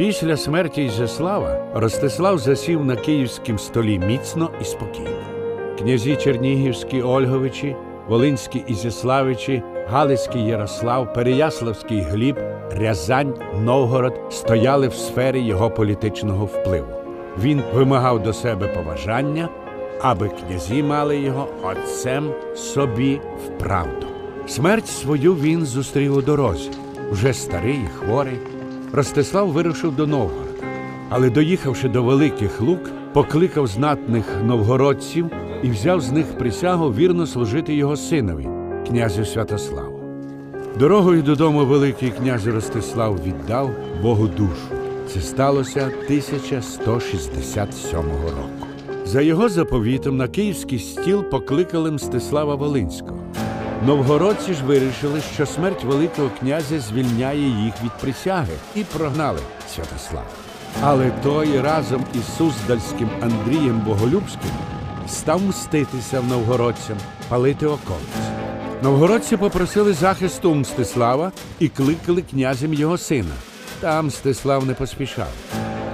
Після смерті Ізяслава Ростислав засів на київськім столі міцно і спокійно. Князі Чернігівські Ольговичі, Волинські Ізяславичі, Галицький Ярослав, Переяславський Гліб, Рязань, Новгород стояли в сфері його політичного впливу. Він вимагав до себе поважання, аби князі мали його отцем собі вправду. Смерть свою він зустрів у дорозі. Уже старий і хворий, Ростислав вирушив до Новгорода, але, доїхавши до Великих Лук, покликав знатних новгородців і взяв з них присягу вірно служити його синові, князю Святославу. Дорогою додому Великий князь Ростислав віддав Богу душу. Це сталося 1167 року. За його заповітом на київський стіл покликали Мстислава Волинського. Новгородці ж вирішили, що смерть Великого князя звільняє їх від присяги, і прогнали Святослава. Але той разом із суздальським Андрієм Боголюбським став мститися в новгородцям, палити околиці. Новгородці попросили захисту у Мстислава і кликали князем його сина. Та Мстислав не поспішав.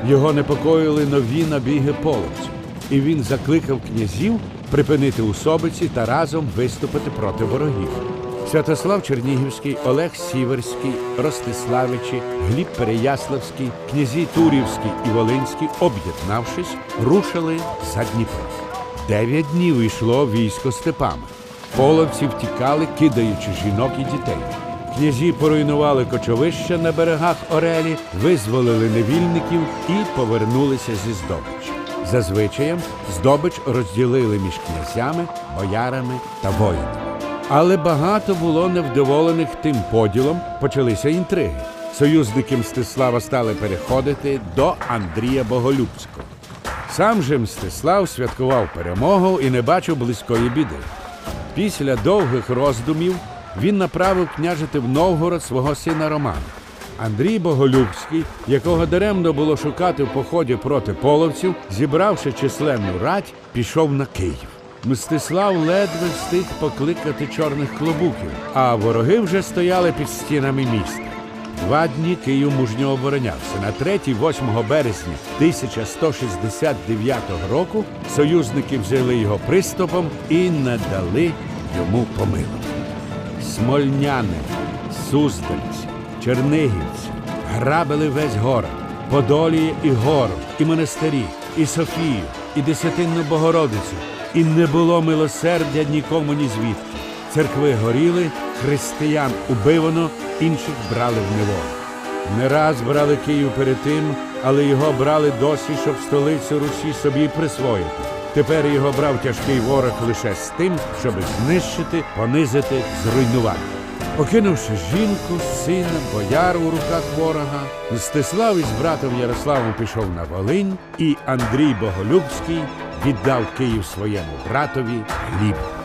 Його непокоїли нові набіги половців, і він закликав князів припинити усобиці та разом виступити проти ворогів. Святослав Чернігівський, Олег Сіверський, Ростиславичі, Гліб Переяславський, князі Турівський і Волинський, об'єднавшись, рушили за Дніпро. 9 днів йшло військо степами. Половці втікали, кидаючи жінок і дітей. Князі поруйнували кочовища на берегах Орелі, визволили невільників і повернулися зі здобиччю. За звичаєм, здобич розділили між князями, боярами та воїнами. Але багато було невдоволених тим поділом, почалися інтриги. Союзники Мстислава стали переходити до Андрія Боголюбського. Сам же Мстислав святкував перемогу і не бачив близької біди. Після довгих роздумів він направив княжити в Новгород свого сина Романа. Андрій Боголюбський, якого даремно було шукати в поході проти половців, зібравши численну рать, пішов на Київ. Мстислав ледве встиг покликати чорних клобуків, а вороги вже стояли під стінами міста. 2 дні Київ мужньо оборонявся. На 3-8 березня 1169 року союзники взяли його приступом і не дали йому помилувати. Смольняни, суздальці, чернигівці грабили весь город, Подоліє і Город, і монастирі, і Софію, і Десятинну Богородицю. І не було милосердя нікому ні звідки. Церкви горіли, християн убивано, інших брали в неволю. Не раз брали Київ перед тим, але його брали досі, щоб столицю Русі собі присвоїти. Тепер його брав тяжкий ворог лише з тим, щоб знищити, понизити, зруйнувати. Покинувши жінку, сина, бояр у руках ворога, Мстислав із братом Ярославом пішов на Волинь, і Андрій Боголюбський віддав Київ своєму братові Глібу.